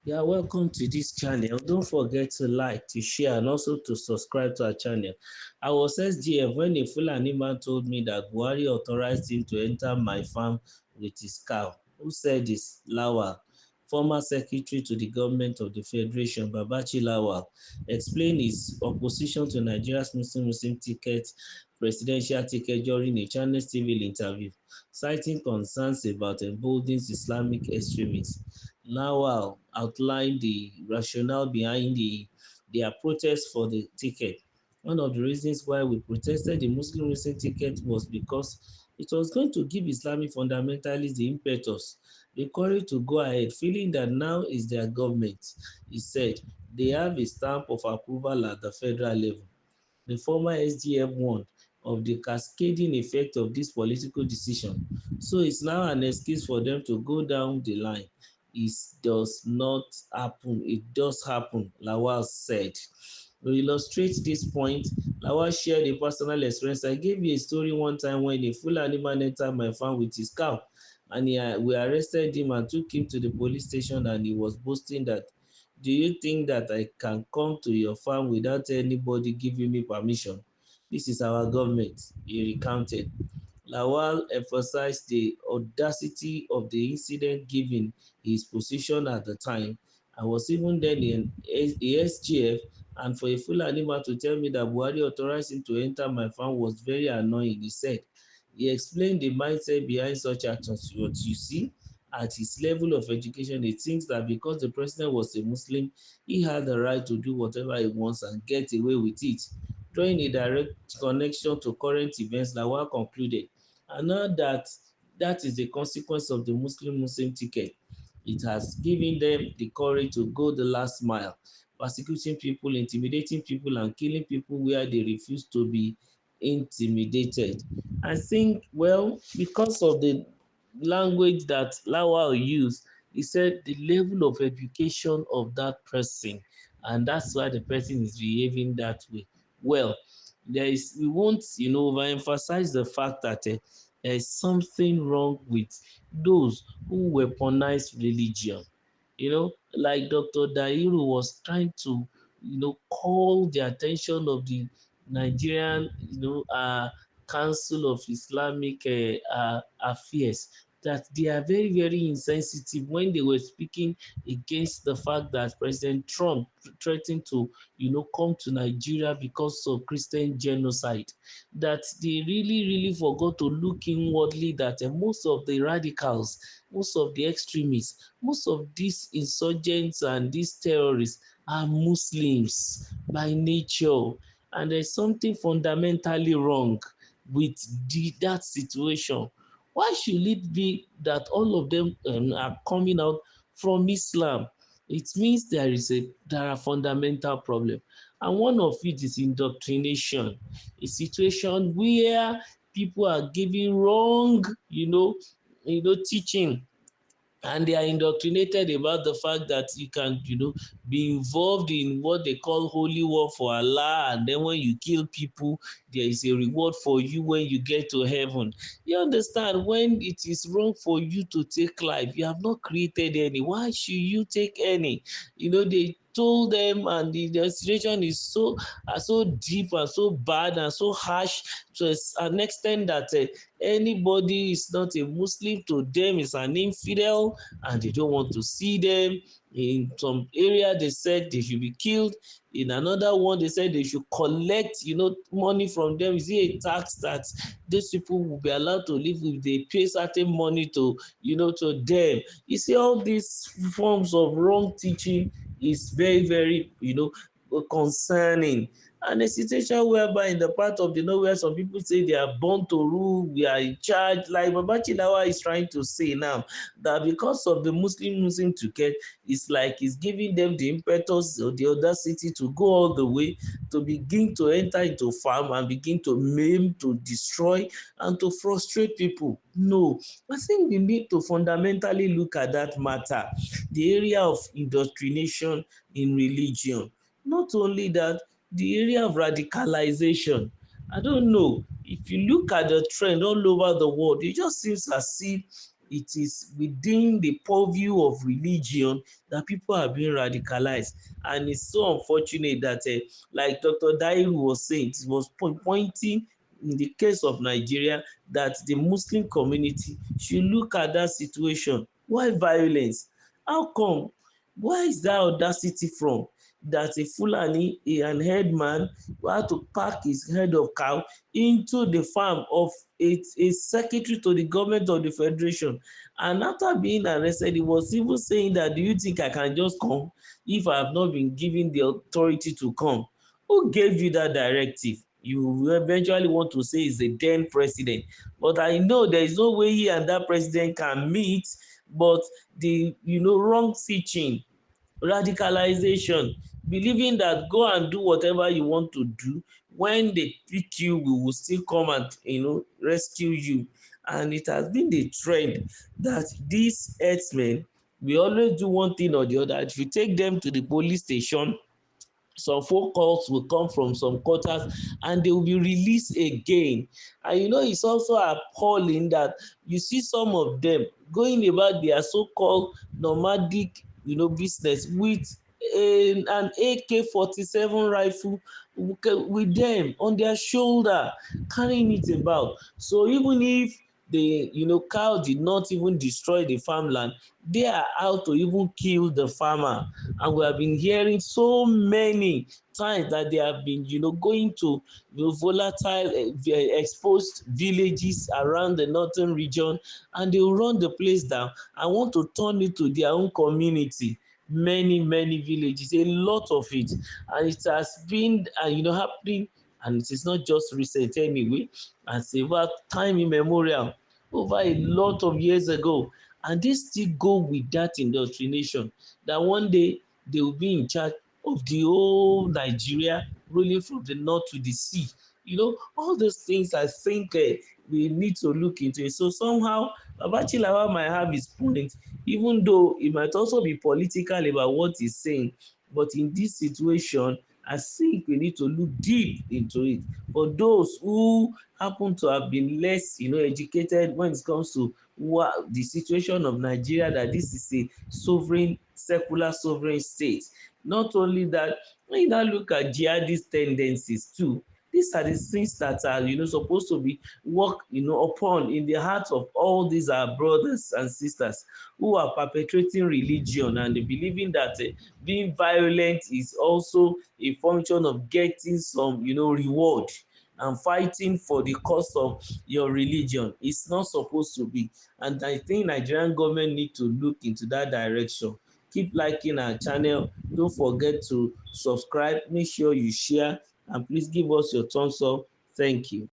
Yeah, welcome to this channel. Don't forget to like, to share, and also to subscribe to our channel. I was SGF when a Fulani man told me that Buhari authorized him to enter my farm with his cow. Who said this? Lawal, former secretary to the government of the Federation, Babachi Lawal, explained his opposition to Nigeria's Muslim presidential ticket during a Channel TV interview, citing concerns about emboldening Islamic extremists. Lawal outlined the rationale behind their protest for the ticket. One of the reasons why we protested the Muslim recent ticket was because it was going to give Islamic fundamentalists the impetus, the courage to go ahead, feeling that now is their government. He said they have a stamp of approval at the federal level. The former SGF warned of the cascading effect of this political decision, so it's now an excuse for them to go down the line. It does not happen. It does happen, Lawal said. To illustrate this point, Lawal shared a personal experience. I gave you a story one time when a Fulani man entered my farm with his cow, and we arrested him and took him to the police station, and he was boasting that, do you think that I can come to your farm without anybody giving me permission? This is our government, he recounted. Lawal emphasized the audacity of the incident given his position at the time. I was even then in the SGF, and for a Fulani man to tell me that Buhari authorized him to enter my farm was very annoying, he said. He explained the mindset behind such actions. What you see, at his level of education, he thinks that because the president was a Muslim, he had the right to do whatever he wants and get away with it. Drawing a direct connection to current events, Lawal concluded, and now that that is the consequence of the Muslim ticket. It has given them the courage to go the last mile, persecuting people, intimidating people, and killing people where they refuse to be intimidated. I think, well, because of the language that Lawal used, he said the level of education of that person, and that's why the person is behaving that way. Well, we won't, overemphasize the fact that there is something wrong with those who weaponize religion. Like Dr. Dairu was trying to, call the attention of the Nigerian, Council of Islamic Affairs, that they are very, very insensitive when they were speaking against the fact that President Trump threatened to, come to Nigeria because of Christian genocide. That they really, really forgot to look inwardly that most of the radicals, most of the extremists, most of these insurgents and these terrorists are Muslims by nature. And there's something fundamentally wrong with that situation. Why should it be that all of them are coming out from Islam? It means there are fundamental problems. And one of it is indoctrination, a situation where people are giving wrong, teaching, and they are indoctrinated about the fact that you can, be involved in what they call holy war for Allah, and then when you kill people, there is a reward for you when you get to heaven. You understand, when it is wrong for you to take life, you have not created any. Why should you take any? They told them, and the situation is so deep and so bad and so harsh to an extent that anybody is not a Muslim to them is an infidel, and they don't want to see them. In some area, they said they should be killed. In another one, they said they should collect, money from them. Is it a tax that these people will be allowed to live if they pay certain money to, to them? You see, all these forms of wrong teaching is very, very, concerning. And a situation whereby in the part of the nowhere, some people say they are born to rule, we are in charge. Like Babachi Lawa is trying to say now, that because of the Muslim ticket, it's like it's giving them the impetus or the audacity to go all the way to begin to enter into farm and begin to maim, to destroy, and to frustrate people. No, I think we need to fundamentally look at that matter, the area of indoctrination in religion. Not only that, the area of radicalization. I don't know. If you look at the trend all over the world, it just seems as if it is within the purview of religion that people are being radicalized. And it's so unfortunate that like Dr. Dairu was saying, it was pointing in the case of Nigeria that the Muslim community should look at that situation. Why violence? How come? Where is that audacity from? That a Fulani, an headman, had to pack his head of cow into the farm of a secretary to the government of the federation. And after being arrested, he was even saying that, do you think I can just come if I have not been given the authority to come? Who gave you that directive? You will eventually want to say it's the then president. But I know there is no way he and that president can meet, but the wrong teaching, radicalization, believing that go and do whatever you want to do, when they pick you we will still come and rescue you. And it has been the trend that these herdsmen will always do one thing or the other. If you take them to the police station, some phone calls will come from some quarters and they will be released again. And it's also appalling that you see some of them going about their so-called nomadic business with an AK-47 rifle with them on their shoulder, carrying it about. So even if the cow did not even destroy the farmland, they are out to even kill the farmer. And we have been hearing so many times that they have been going to volatile exposed villages around the northern region, and they will run the place down and want to turn it to their own community. Many villages, a lot of it. And it has been happening, and it is not just recent anyway, as about time immemorial, over a lot of years ago. And they still go with that indoctrination that one day they will be in charge of the whole Nigeria, ruling from the north to the sea. All those things I think we need to look into it. So somehow Babachi Lawal might have his point, even though it might also be political about what he's saying. But in this situation, I think we need to look deep into it. For those who happen to have been less educated when it comes to the situation of Nigeria, that this is a sovereign, secular sovereign state. Not only that, when you now look at jihadist tendencies too, these are the things that are supposed to be worked upon in the hearts of all these our brothers and sisters who are perpetrating religion and believing that being violent is also a function of getting some reward, and fighting for the cause of your religion. It's not supposed to be. And I think Nigerian government need to look into that direction. Keep liking our channel. Don't forget to subscribe. Make sure you share, and please give us your thumbs up. Thank you.